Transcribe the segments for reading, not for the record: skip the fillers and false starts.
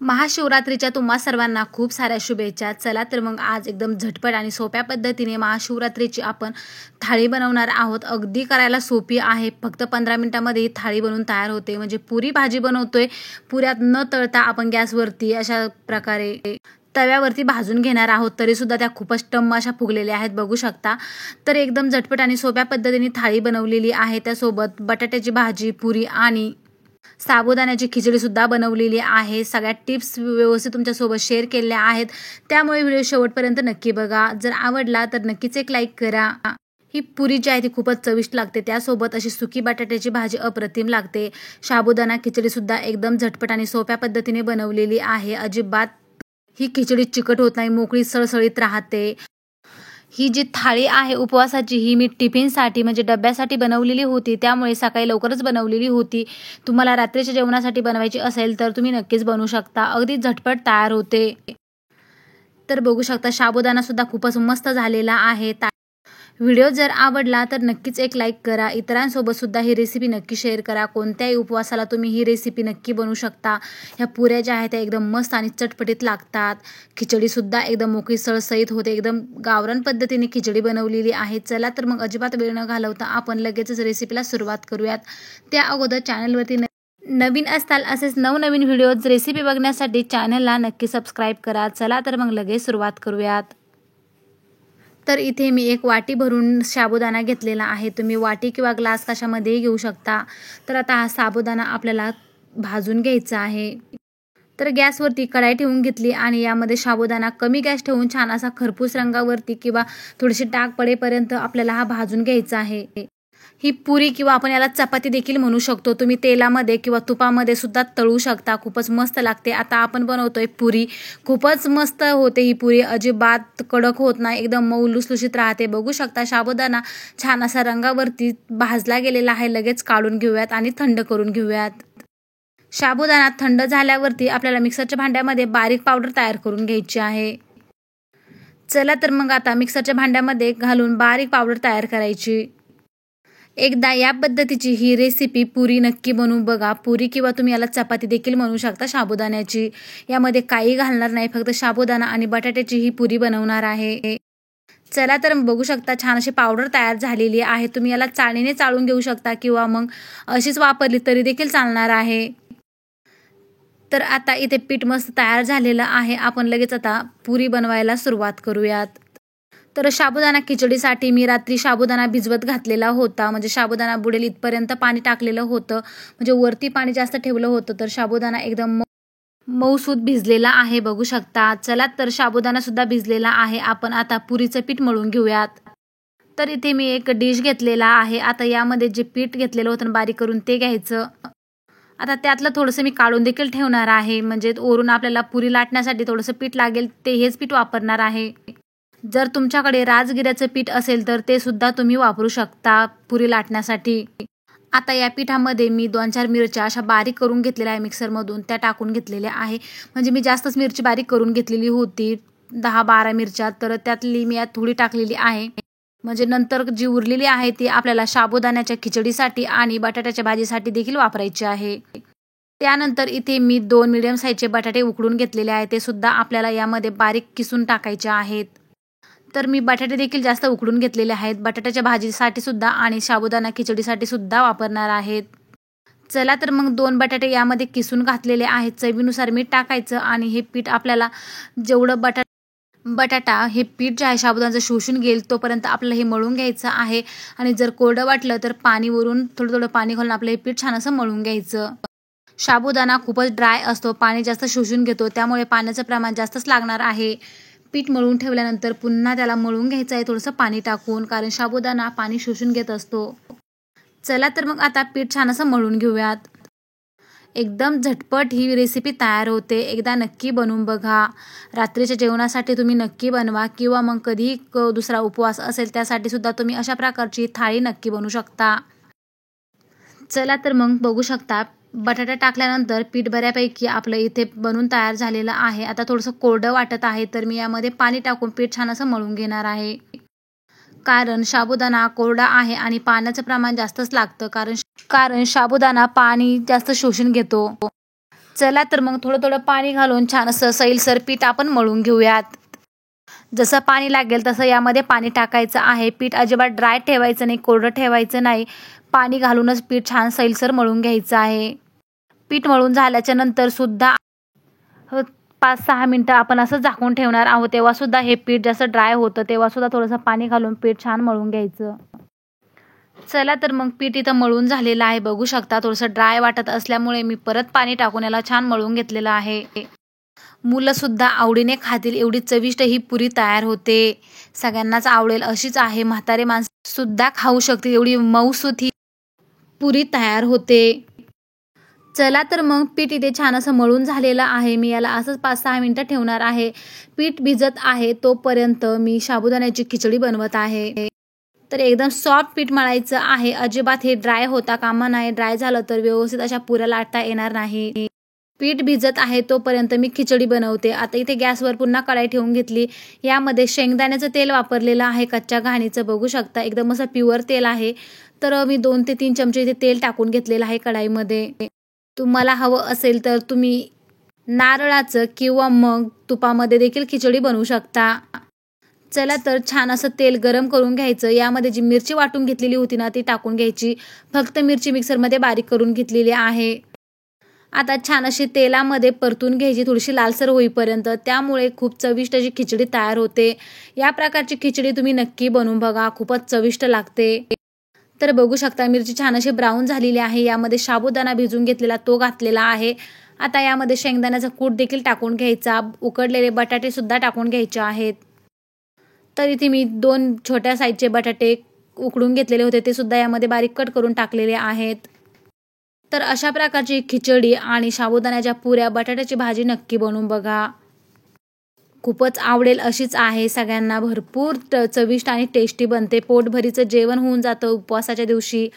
महाशिवरात्रीच्या तुम्हा सर्वांना खूप साऱ्या शुभेच्छा। चला तर मग आज एकदम झटपट आणि सोप्या पद्धतीने महाशिवरात्रीची आपण थाळी बनवणार आहोत। अगदी करायला सोपी आहे, फक्त 15 मिनिटांमध्ये ही थाळी बनवून तयार होते। म्हणजे पुरी भाजी बनवतोय, पुऱ्यात न तळता आपण गॅसवरती अशा प्रकारे तव्यावरती भाजून घेणार आहोत, तरी सुद्धा त्या खूपच टम्म अशा फुगलेल्या आहेत, बघू शकता। तर एकदम झटपट आणि सोप्या पद्धतीने थाळी बनवलेली आहे। त्यासोबत बटाट्याची भाजी, पुरी आणि साबुदाण्याची खिचडी सुद्धा बनवलेली आहे। सगळ्या टिप्स व्यवस्थित तुमच्यासोबत शेअर केलेल्या आहेत, त्यामुळे व्हिडिओ शेवटपर्यंत नक्की बघा। जर आवडला तर नक्कीच एक लाईक करा। ही पुरी जी आहे ती खूपच चविष्ट लागते, त्यासोबत अशी सुकी बटाट्याची भाजी अप्रतिम लागते। साबुदाणा खिचडी सुद्धा एकदम झटपट आणि सोप्या पद्धतीने बनवलेली आहे। अजिबात ही खिचडी चिकट होत नाही, मोकळी सळसळीत राहते। ही जी थाळी आहे उपवासाची, ही मी टिफिनसाठी म्हणजे डब्यासाठी बनवलेली होती, त्यामुळे सकाळी लवकरच बनवलेली होती। तुम्हाला रात्रीच्या जेवणासाठी बनवायची असेल तर तुम्ही नक्कीच बनवू शकता, अगदी झटपट तयार होते। तर बघू शकता साबुदाणा सुद्धा खूपच मस्त झालेला आहे। व्हिडिओ जर आवडला तर नक्कीच एक लाईक करा। इतरांसोबत सुद्धा ही रेसिपी नक्की शेअर करा। कोणत्याही उपवासाला तुम्ही ही रेसिपी नक्की बनवू शकता। ह्या पुऱ्या ज्या आहेत त्या एकदम मस्त आणि चटपटीत लागतात। खिचडी सुद्धा एकदम मोकळी सळसळीत होते, एकदम गावरान पद्धतीने खिचडी बनवलेली आहे। चला तर मग अजिबात वेळ न घालवता आपण लगेचच रेसिपीला सुरुवात करूयात। त्या अगोदर चॅनलवरती नवीन असताल असेच नवनवीन व्हिडिओज रेसिपी बघण्यासाठी चॅनलला नक्की सबस्क्राईब करा। चला तर मग लगेच सुरुवात करूयात। तर इथे मी एक वाटी भरून साबुदाणा घेतलेला आहे, तुम्ही वाटी किंवा ग्लास कशामध्येही घेऊ शकता। तर आता हा साबुदाणा आपल्याला भाजून घ्यायचा आहे। तर गॅसवरती कढाई ठेवून घेतली आणि यामध्ये साबुदाणा कमी गॅस ठेवून छान असा खरपूस रंगावरती किंवा थोडीशी डाग पडेपर्यंत आपल्याला हा भाजून घ्यायचा आहे। ही पुरी किंवा आपण याला चपाती देखील म्हणू शकतो, तुम्ही तेलामध्ये किंवा तुपामध्ये सुद्धा तळू शकता, खूपच मस्त लागते। आता आपण बनवतोय पुरी, खूपच मस्त होते ही पुरी, अजिबात कडक होत नाही, एकदम मऊ लुसलुशीत राहते। बघू शकता साबुदाणा छान असा रंगावरती भाजला गेलेला आहे। लगेच काढून घेऊयात आणि थंड करून घेऊयात। साबुदाणा थंड झाल्यावरती आपल्याला मिक्सरच्या भांड्यामध्ये बारीक पावडर तयार करून घ्यायची आहे। चला तर मग आता मिक्सरच्या भांड्यामध्ये घालून बारीक पावडर तयार करायची। एकदा या पद्धतीची ही रेसिपी पुरी नक्की बनवून बघा। पुरी किंवा तुम्ही याला चपाती देखील म्हणू शकता साबुदाण्याची। यामध्ये काही घालणार नाही, फक्त साबुदाणा आणि बटाट्याची ही पुरी बनवणार आहे। चला तर बघू शकता छान अशी पावडर तयार झालेली आहे। तुम्ही याला चाळणीने चाळून घेऊ शकता किंवा मग अशीच वापरली तरी देखील चालणार आहे। तर आता इथे पीठ मस्त तयार झालेलं आहे, आपण लगेच आता पुरी बनवायला सुरुवात करूयात। तर साबुदाणा खिचडीसाठी मी रात्री साबुदाणा भिजवत घातलेला होता, म्हणजे साबुदाणा बुडेल इथपर्यंत पाणी टाकलेलं होतं, म्हणजे वरती पाणी जास्त ठेवलं होतं। तर साबुदाणा एकदम मऊसूत भिजलेला आहे, बघू शकता। चला तर साबुदाणा सुद्धा भिजलेला आहे, आपण आता पुरीचं पीठ मळून घेऊयात। तर इथे मी एक डिश घेतलेला आहे, आता यामध्ये जे पीठ घेतलेलं होतं बारीक करून ते घ्यायचं। आता त्यातलं थोडंसं मी काढून देखील ठेवणार आहे, म्हणजे वरून आपल्याला पुरी लाटण्यासाठी थोडंसं पीठ लागेल, ते हेच पीठ वापरणार आहे। जर तुमच्याकडे राजगिऱ्याचं पीठ असेल तर ते सुद्धा तुम्ही वापरू शकता पुरी लाटण्यासाठी। आता या पिठामध्ये मी 2-4 मिरच्या अशा बारीक करून घेतलेल्या आहे मिक्सरमधून, त्या टाकून घेतलेल्या आहे। म्हणजे मी जास्तच मिरची बारीक करून घेतलेली होती, 10-12 मिरच्या, तर त्यातली मी यात थोडी टाकलेली आहे। म्हणजे नंतर जी उरलेली आहे ती आपल्याला साबुदाण्याच्या खिचडीसाठी आणि बटाट्याच्या भाजीसाठी देखील वापरायची आहे। त्यानंतर इथे मी 2 मीडियम साईजचे बटाटे उकडून घेतलेले आहे, ते सुद्धा आपल्याला यामध्ये बारीक किसून टाकायचे आहेत। तर मी बटाटे देखील जास्त उकडून घेतलेले आहेत, बटाट्याच्या भाजीसाठी सुद्धा आणि साबुदाणा खिचडीसाठी सुद्धा वापरणार आहेत। चला तर मग 2 बटाटे यामध्ये किसून घातलेले आहेत, चवीनुसार मीठ टाकायचं आणि हे पीठ आपल्याला जेवढं बटाटा हे पीठ जे आहे साबुदाण्याचं शोषून घेईल तोपर्यंत आपल्याला हे मळून घ्यायचं आहे। आणि जर कोरडं वाटलं तर पाणी वरून थोडं थोडं पाणी घालून आपलं हे पीठ छान असं मळून घ्यायचं। साबुदाणा खूपच ड्राय असतो, पाणी जास्त शोषून घेतो, त्यामुळे पाण्याचं प्रमाण जास्तच लागणार आहे। पीठ मळून ठेवल्यानंतर पुन्हा त्याला मळून घ्यायचं आहे थोडंसं पाणी टाकून, कारण साबुदाणा पाणी शोषून घेत असतो। चला तर मग आता पीठ छान असं मळून घेऊयात। एकदम झटपट ही रेसिपी तयार होते, एकदा नक्की बनवून बघा। रात्रीच्या जेवणासाठी तुम्ही नक्की बनवा किंवा मग कधीही दुसरा उपवास असेल त्यासाठी सुद्धा तुम्ही अशा प्रकारची थाळी नक्की बनवू शकता। चला तर मग बघू शकता बटाटा टाकल्यानंतर पीठ बऱ्यापैकी आपलं इथे बनून तयार झालेलं आहे। आता थोडंसं कोरडं वाटत आहे, तर मी यामध्ये पाणी टाकून पीठ छान असं मळून घेणार आहे, कारण साबुदाणा कोरडा आहे आणि पाण्याचं प्रमाण जास्तच लागतं, कारण साबुदाणा पाणी जास्त शोषून घेतो। चला तर मग थोडं थोडं पाणी घालून छान असं सैलसर पीठ आपण मळून घेऊयात. जसं पाणी लागेल तसं यामध्ये पाणी टाकायचं आहे. पीठ अजिबात ड्राय ठेवायचं नाही, कोरडं ठेवायचं नाही. पाणी घालूनच पीठ छान सैलसर मळून घ्यायचं आहे. पीठ मळून झाल्याच्या नंतर सुद्धा 5-6 मिनटं आपण असं झाकून ठेवणार आहोत. तेव्हा सुद्धा हे पीठ जसं ड्राय होतं तेव्हा सुद्धा थोडंसं पाणी घालून पीठ छान मळून घ्यायचं. चला तर मग पीठ इथं मळून झालेलं आहे. बघू शकता थोडंसं ड्राय वाटत असल्यामुळे मी परत पाणी टाकून याला छान मळून घेतलेलं आहे. मुलं सुद्धा आवडीने खातील एवढी चविष्ट ही पुरी तयार होते. सगळ्यांनाच आवडेल अशीच आहे. म्हातारे माणसं सुद्धा खाऊ शकतील एवढी मऊसूत ही पुरी तयार होते. चला तर मग पीठ इथे छान असं मळून झालेलं आहे. मी याला असंच 5-6 मिनटं ठेवणार आहे. पीठ भिजत आहे तोपर्यंत मी साबुदाण्याची खिचडी बनवत आहे. तर एकदम सॉफ्ट पीठ मळायचं आहे. अजिबात हे ड्राय होता कामा नाही. ड्राय झालं तर व्यवस्थित अशा पुऱ्या लाटता येणार नाही. पीठ भिजत आहे तोपर्यंत मी खिचडी बनवते. आता इथे गॅसवर पुन्हा कढाई ठेवून घेतली. यामध्ये शेंगदाण्याचं तेल वापरलेलं आहे, कच्च्या घाणीचं. बघू शकता एकदम असं प्युअर तेल आहे. तर मी 2 ते 3 चमचे इथे तेल टाकून घेतलेलं आहे कढाईमध्ये. तुम्हाला हवं असेल तर तुम्ही नारळाचं किंवा मग तुपामध्ये देखील खिचडी बनवू शकता. चला तर छान असं तेल गरम करून घ्यायचं. यामध्ये जी मिरची वाटून घेतलेली होती ना ती टाकून घ्यायची. फक्त मिरची मिक्सरमध्ये बारीक करून घेतलेली आहे. आता छान अशी तेलामध्ये परतून घ्यायची थोडीशी लालसर होईपर्यंत. त्यामुळे खूप चविष्ट अशी खिचडी तयार होते. या प्रकारची खिचडी तुम्ही नक्की बनवून बघा, खूपच चविष्ट लागते. तर बघू शकता मिरची छान अशी ब्राऊन झालेली आहे. यामध्ये साबुदाणा भिजून घेतलेला तो घातलेला आहे. आता यामध्ये शेंगदाण्याचा कूट देखील टाकून घ्यायचा. उकडलेले बटाटे सुद्धा टाकून घ्यायचे आहेत. तर इथे मी 2 छोट्या साईजचे बटाटे उकडून घेतलेले होते ते सुद्धा यामध्ये बारीक कट करून टाकलेले आहेत. तर अशा प्रकारची खिचडी आणि साबुदाण्याच्या पुऱ्या, बटाट्याची भाजी नक्की बनवून बघा. खूपच आवडेल अशीच आहे. सगळ्यांना भरपूर चविष्ट आणि टेस्टी बनते. पोटभरीचं जेवण होऊन जातं उपवासाच्या दिवशी.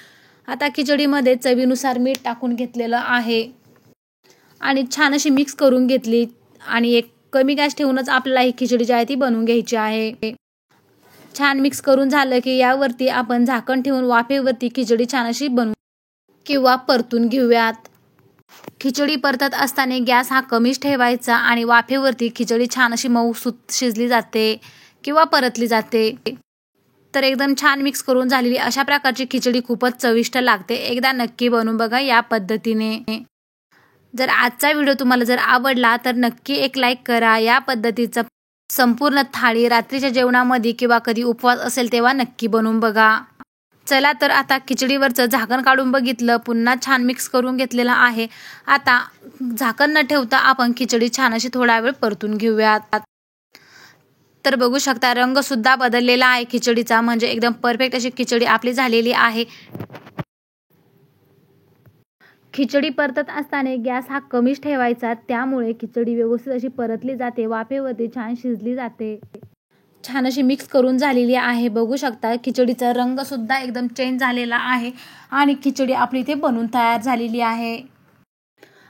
आता खिचडीमध्ये चवीनुसार मीठ टाकून घेतलेलं आहे आणि छान अशी मिक्स करून घेतली. आणि एक कमी गॅस ठेवूनच आपल्याला ही खिचडी जी आहे ती बनवून घ्यायची आहे. छान मिक्स करून झालं की यावरती आपण झाकण ठेवून वाफेवरती खिचडी छान अशी बनवू किंवा परतून घेऊयात. खिचडी परतत असताना गॅस हा कमीच ठेवायचा आणि वाफेवरती खिचडी छान अशी मऊसूत शिजली जाते किंवा परतली जाते. तर एकदम छान मिक्स करून झालेली अशा प्रकारची खिचडी खूपच चविष्ट लागते. एकदा नक्की बनवून बघा या पद्धतीने. जर आजचा व्हिडिओ तुम्हाला जर आवडला तर नक्की एक लाईक करा. या पद्धतीचा संपूर्ण थाळी रात्रीच्या जेवणामध्ये किंवा कधी उपवास असेल तेव्हा नक्की बनवून बघा. चला तर आता खिचडीवरचं झाकण काढून बघितलं. पुन्हा छान मिक्स करून घेतलेलं आहे. आता झाकण न ठेवता आपण खिचडी छान अशी थोडा वेळ परतून घेऊयात. तर बघू शकता रंग सुद्धा बदललेला आहे खिचडीचा. म्हणजे एकदम परफेक्ट अशी खिचडी आपली झालेली आहे. खिचडी परतत असताना गॅस हा कमीच ठेवायचा. त्यामुळे खिचडी व्यवस्थित अशी परतली जाते. वाफेवरती छान शिजली जाते. छान अशी मिक्स करून झालेली आहे. बघू शकता खिचडीचा रंग सुद्धा एकदम चेंज झालेला आहे आणि खिचडी आपली इथे बनून तयार झालेली आहे.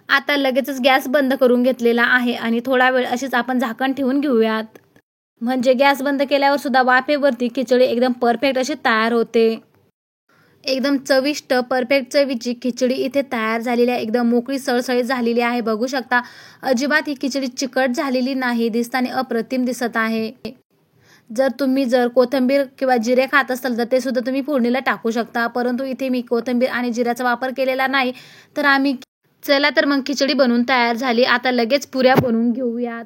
आता लगेचच गॅस बंद करून घेतलेला आहे आणि थोडा वेळ अशीच आपण झाकण ठेवून घेऊयात. म्हणजे गॅस बंद केल्यावर सुद्धा वाफेवरती खिचडी एकदम परफेक्ट अशी तयार होते. एकदम चविष्ट परफेक्ट चवीची खिचडी इथे तयार झालेली आहे. एकदम मोकळी सळसळीत झालेली आहे. बघू शकता अजिबात ही खिचडी चिकट झालेली नाही. दिसताना अप्रतिम दिसत आहे. जर तुम्ही कोथिंबीर किंवा जिरे खात असाल तर ते सुद्धा तुम्ही फोडणीला टाकू शकता. परंतु इथे मी कोथिंबीर आणि जिऱ्याचा वापर केलेला नाही. तर चला तर मग खिचडी बनवून तयार झाली. आता लगेच पुऱ्या बनवून घेऊयात.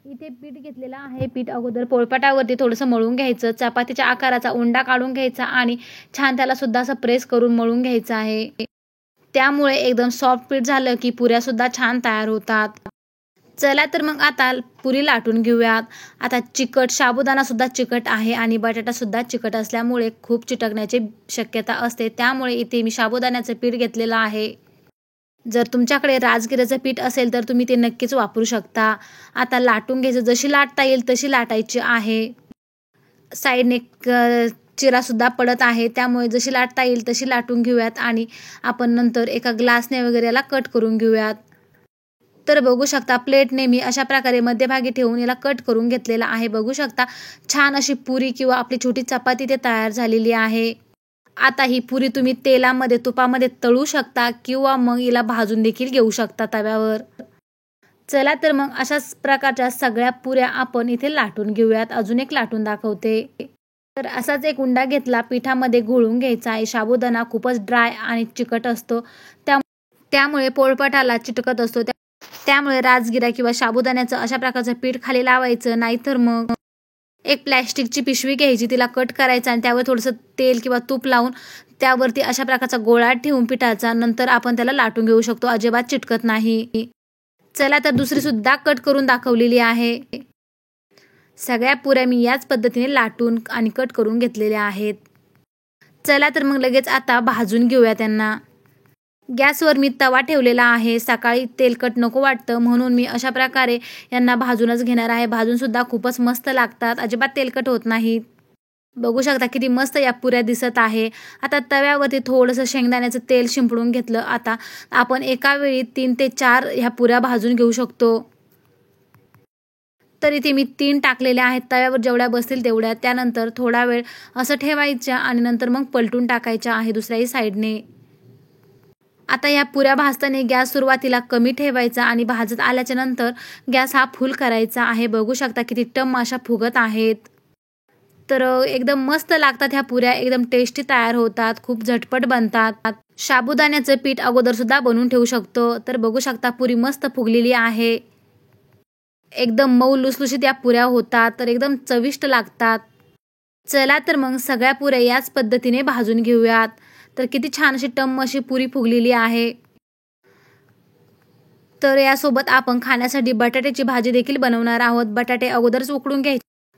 इथे पीठ घेतलेलं आहे. पीठ अगोदर पोळपाटावरती थोडंसं मळून घ्यायचं. चपातीच्या आकाराचा उंडा काढून घ्यायचा आणि छान त्याला सुद्धा असं प्रेस करून मळून घ्यायचं आहे. त्यामुळे एकदम सॉफ्ट पीठ झालं की पुऱ्या सुद्धा छान तयार होतात. चला तर मग आता पुरी लाटून घेऊयात. आता चिकट साबुदाणा सुद्धा चिकट आहे आणि बटाटा सुद्धा चिकट असल्यामुळे खूप चिटकण्याची शक्यता असते. त्यामुळे इथे मी साबुदाण्याचं पीठ घेतलेलं आहे. जर तुमच्याकडे राजगिऱ्याचं पीठ असेल तर तुम्ही ते नक्कीच वापरू शकता. आता लाटून घ्यायचं. जशी लाटता येईल तशी लाटायची आहे. साईडने चिरा सुद्धा पडत आहे. त्यामुळे जशी लाटता येईल तशी लाटून घेऊयात आणि आपण नंतर एका ग्लासने वगैरे याला कट करून घेऊयात. तर बघू शकता प्लेटने मी अशा प्रकारे मध्यभागी ठेवून याला कट करून घेतलेला आहे. बघू शकता छान अशी पुरी किंवा आपली छोटी चपाती ते तयार झालेली आहे. आता ही पुरी तुम्ही तेलामध्ये तुपामध्ये तळू शकता किंवा मग हिला भाजून देखील घेऊ शकता तव्यावर. चला तर मग अशाच प्रकारच्या सगळ्या पुऱ्या आपण इथे लाटून घेऊयात. अजून एक लाटून दाखवते. तर असाच एक उंडा घेतला, पिठामध्ये घोळून घ्यायचा आहे. साबुदाणा खूपच ड्राय आणि चिकट असतो, त्यामुळे पोळपाटाला चिटकत असतो. त्यामुळे राजगिरा किंवा साबुदाण्याचं अशा प्रकारचं पीठ खाली लावायचं, नाहीतर मग एक प्लॅस्टिकची पिशवी घ्यायची, तिला कट करायचं आणि त्यावर थोडंसं तेल किंवा तूप लावून त्यावरती अशा प्रकारचा गोळा ठेवून पिठाचा नंतर आपण त्याला लाटून घेऊ शकतो. अजिबात चिटकत नाही. चला तर दुसरी सुद्धा कट करून दाखवलेली आहे. सगळ्या पुऱ्या मी याच पद्धतीने लाटून आणि कट करून घेतलेल्या आहेत. चला तर मग लगेच आता भाजून घेऊया त्यांना. गॅसवर मी तवा ठेवलेला आहे. सकाळी तेलकट नको वाटतं म्हणून मी अशा प्रकारे यांना भाजूनच घेणार आहे. भाजून सुद्धा खूपच मस्त लागतात, अजिबात तेलकट होत नाहीत. बघू शकता किती मस्त या पुऱ्या दिसत आहे. आता तव्यावरती थोडंसं शेंगदाण्याचं तेल शिंपडून घेतलं. आता आपण एका वेळी 3 ते 4 ह्या पुऱ्या भाजून घेऊ शकतो. तर इथे मी 3 टाकलेल्या आहेत. तव्यावर जेवढ्या बसतील तेवढ्या. त्यानंतर थोडा वेळ असं ठेवायच्या आणि नंतर मग पलटून टाकायच्या आहे दुसऱ्याही साईडने. आता या पुऱ्या भाजताना गॅस सुरुवातीला कमी ठेवायचा आणि भाजत आल्याच्या नंतर गॅस हा फुल करायचा आहे. बघू शकता किती टम अशा फुगत आहेत. तर एकदम मस्त लागतात ह्या पुऱ्या, एकदम टेस्टी तयार होतात, खूप झटपट बनतात. साबुदाण्याचं पीठ अगोदर सुद्धा बनवून ठेवू शकतो. तर बघू शकता पुरी मस्त फुगलेली आहे. एकदम मऊ लुसलुशीत या पुऱ्या होतात, तर एकदम चविष्ट लागतात. चला तर मग सगळ्या पुऱ्या याच पद्धतीने भाजून घेऊयात. तर किती छान अशी टम्म अशी पुरी फुगलेली आहे. तर यासोबत आपण खाण्यासाठी बटाट्याची भाजी देखील बनवणार आहोत. बटाटे अगोदरच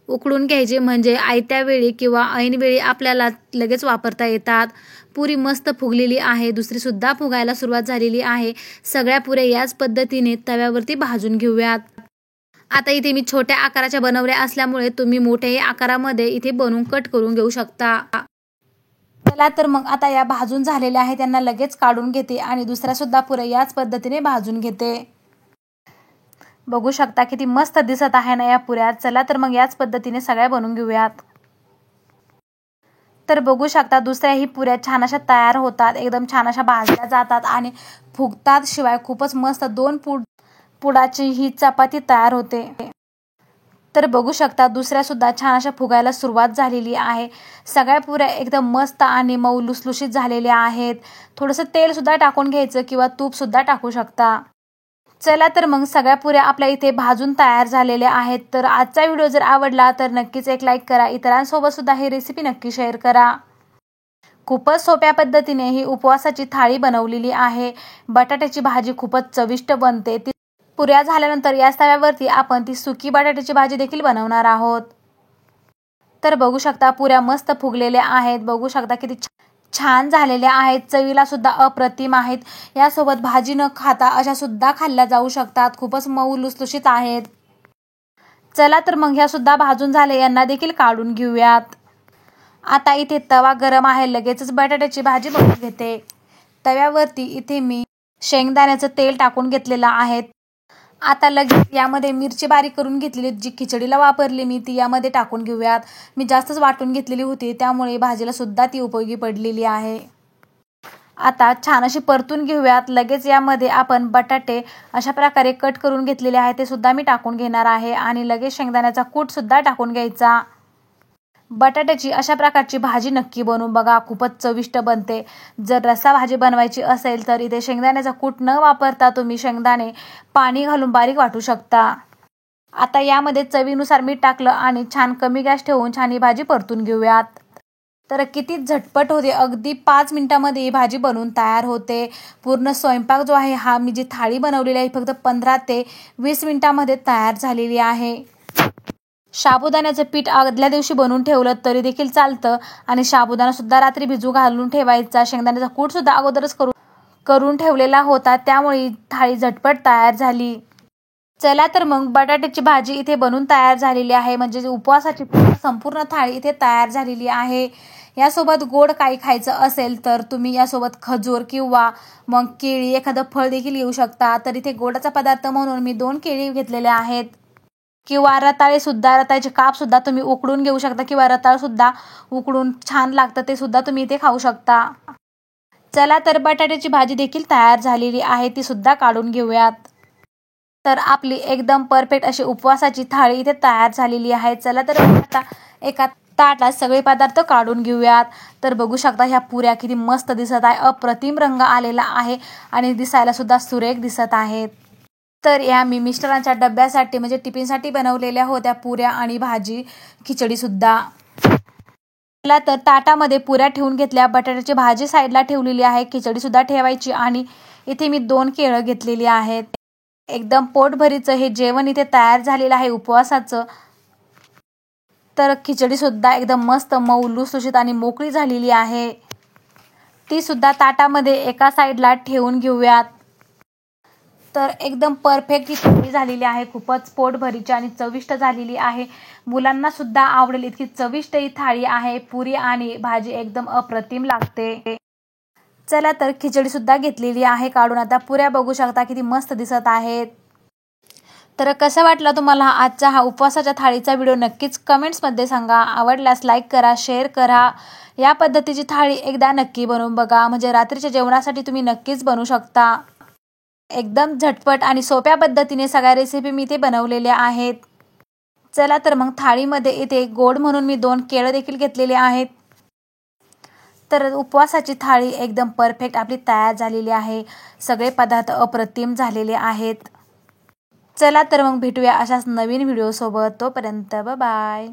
उकडून घ्यायचे म्हणजे आयत्या वेळी किंवा ऐनवेळी आपल्याला लगेच वापरता येतात. पुरी मस्त फुगलेली आहे. दुसरी सुद्धा फुगायला सुरुवात झालेली आहे. सगळ्या पुऱ्या याच पद्धतीने तव्यावरती भाजून घेऊयात. आता इथे मी छोट्या आकाराच्या बनवल्या असल्यामुळे तुम्ही मोठ्याही आकारामध्ये इथे बनवून कट करून घेऊ शकता. चला तर मग आता या भाजून झालेल्या आहेत, त्यांना लगेच काढून घेते आणि दुसऱ्या सुद्धा पुऱ्या याच पद्धतीने भाजून घेते. बघू शकता किती मस्त दिसत आहे ना या पुऱ्या. चला तर मग याच पद्धतीने सगळ्या बनवून घेऊयात. तर बघू शकता दुसऱ्याही पुऱ्या छान अशा तयार होतात, एकदम छान अशा भाजल्या जातात आणि फुगतात. शिवाय खूपच मस्त 2 पुडाची ही चपाती तयार होते. तर बघू शकता दुसऱ्या सुद्धा छान अशा फुगायला सुरुवात झालेली आहे. सगळ्या पुऱ्या एकदम मस्त आणि मऊ लुसलुशीत झालेल्या आहेत. थोडंसं तेल सुद्धा टाकून घ्यायचं किंवा तूप सुद्धा टाकू शकता. चला तर मग सगळ्या पुऱ्या आपल्या इथे भाजून तयार झालेल्या आहेत. तर आजचा व्हिडिओ जर आवडला तर नक्कीच एक लाईक करा. इतरांसोबत सुद्धा ही रेसिपी नक्की शेअर करा. खूपच सोप्या पद्धतीने ही उपवासाची थाळी बनवलेली आहे. बटाट्याची भाजी खूपच चविष्ट बनते. पुऱ्या झाल्यानंतर याच तव्यावरती आपण ती सुकी बटाट्याची भाजी देखील बनवणार आहोत. तर बघू शकता पुऱ्या मस्त फुगलेल्या आहेत. बघू शकता किती छान झालेल्या आहेत. चवीला सुद्धा अप्रतिम आहेत. यासोबत भाजी न खाता अशा सुद्धा खाल्ल्या जाऊ शकतात. खूपच मऊ लुसलुशीत आहेत. चला तर मग ह्या सुद्धा भाजून झाले, यांना देखील काढून घेऊयात. आता इथे तवा गरम आहे, लगेचच बटाट्याची भाजी बनवून घेते. तव्यावरती इथे मी शेंगदाण्याचं तेल टाकून घेतलेलं आहे. आता लगेच यामध्ये मिरची बारीक करून घेतलेली जी खिचडीला वापरली मी ती यामध्ये टाकून घेऊयात. मी जास्तच वाटून घेतलेली होती, त्यामुळे भाजीला सुद्धा ती उपयोगी पडलेली आहे. आता छान अशी परतून घेऊयात. लगेच यामध्ये आपण बटाटे अशा प्रकारे कट करून घेतलेले आहे ते सुद्धा मी टाकून घेणार आहे आणि लगेच शेंगदाण्याचा कूट सुद्धा टाकून घ्यायचा. बटाट्याची अशा प्रकारची भाजी नक्की बनवून बघा, खूपच चविष्ट बनते. जर रस्सा भाजी बनवायची असेल तर इथे शेंगदाण्याचा कूट न वापरता तुम्ही शेंगदाणे पाणी घालून बारीक वाटू शकता. आता यामध्ये चवीनुसार मीठ टाकलं आणि छान कमी गॅस ठेवून छान ही भाजी परतून घेऊयात. तर किती झटपट होते, अगदी 5 मिनिटांमध्ये ही भाजी बनवून तयार होते. पूर्ण स्वयंपाक जो आहे हा मी जी थाळी बनवलेली आहे फक्त 15 ते 20 मिनिटांमध्ये तयार झालेली आहे. साबुदाण्याचं पीठ आदल्या दिवशी बनवून ठेवलं तरी देखील चालतं आणि साबुदाणा सुद्धा रात्री भिजू घालून ठेवायचा. शेंगदाण्याचा कूट सुद्धा अगोदरच करून ठेवलेला होता, त्यामुळे थाळी झटपट तयार झाली. चला तर मग बटाट्याची भाजी इथे बनवून तयार झालेली आहे. म्हणजे उपवासाची संपूर्ण थाळी इथे तयार झालेली आहे. यासोबत गोड काही खायचं असेल तर तुम्ही यासोबत खजूर किंवा मग केळी एखादं फळ देखील घेऊ शकता. तर इथे गोडाचा पदार्थ म्हणून मी 2 केळी घेतलेल्या आहेत किंवा रताळ्याचे काप सुद्धा तुम्ही उकडून घेऊ शकता किंवा रताळ सुद्धा उकडून छान लागतं ते सुद्धा तुम्ही इथे खाऊ शकता. चला तर बटाट्याची भाजी देखील तयार झालेली आहे, ती सुद्धा काढून घेऊयात. तर आपली एकदम परफेक्ट अशी उपवासाची थाळी इथे तयार झालेली आहे. चला तर आता एका ताटात सगळे पदार्थ काढून घेऊयात. तर बघू शकता ह्या पुऱ्या किती मस्त दिसत आहे. अप्रतिम रंग आलेला आहे आणि दिसायला सुद्धा सुरेख दिसत आहेत. तर या मी मिस्टरांच्या डब्यासाठी म्हणजे टिफिनसाठी बनवलेल्या होत्या पुऱ्या आणि भाजी, खिचडी सुद्धा. चला तर ताटामध्ये पुऱ्या ठेवून घेतल्या, बटाट्याची भाजी साईडला ठेवलेली आहे, खिचडी सुद्धा ठेवायची आणि इथे मी 2 केळं घेतलेली आहेत. एकदम पोटभरीचं हे जेवण इथे तयार झालेलं आहे उपवासाचं. तर खिचडी सुद्धा एकदम मस्त मऊ लुसलुशीत आणि मोकळी झालेली आहे. ती सुद्धा ताटामध्ये एका साईडला ठेवून घेऊयात. तर एकदम परफेक्ट ही खिचडी झालेली आहे. खूपच पोटभरीची आणि चविष्ट झालेली आहे. मुलांना सुद्धा आवडेल इतकी चविष्ट ही थाळी आहे. पुरी आणि भाजी एकदम अप्रतिम लागते. चला तर खिचडी सुद्धा घेतलेली आहे काढून. आता पुऱ्या बघू शकता किती मस्त दिसत आहेत. तर कसा वाटला तुम्हाला आजचा हा उपवासाच्या थाळीचा व्हिडिओ नक्कीच कमेंट्समध्ये सांगा. आवडल्यास लाईक करा, शेअर करा. या पद्धतीची थाळी एकदा नक्की बनवून बघा, म्हणजे रात्रीच्या जेवणासाठी तुम्ही नक्कीच बनवू शकता. एकदम झटपट आणि सोप्या पद्धतीने सगळ्या रेसिपी मी इथे बनवलेल्या आहेत. चला तर मग थाळीमध्ये इथे गोड म्हणून मी 2 केळं देखील घेतलेले आहेत. तर उपवासाची थाळी एकदम परफेक्ट आपली तयार झालेली आहे. सगळे पदार्थ अप्रतिम झालेले आहेत. चला तर मग भेटूया अशाच नवीन व्हिडिओसोबत. तोपर्यंत बाय.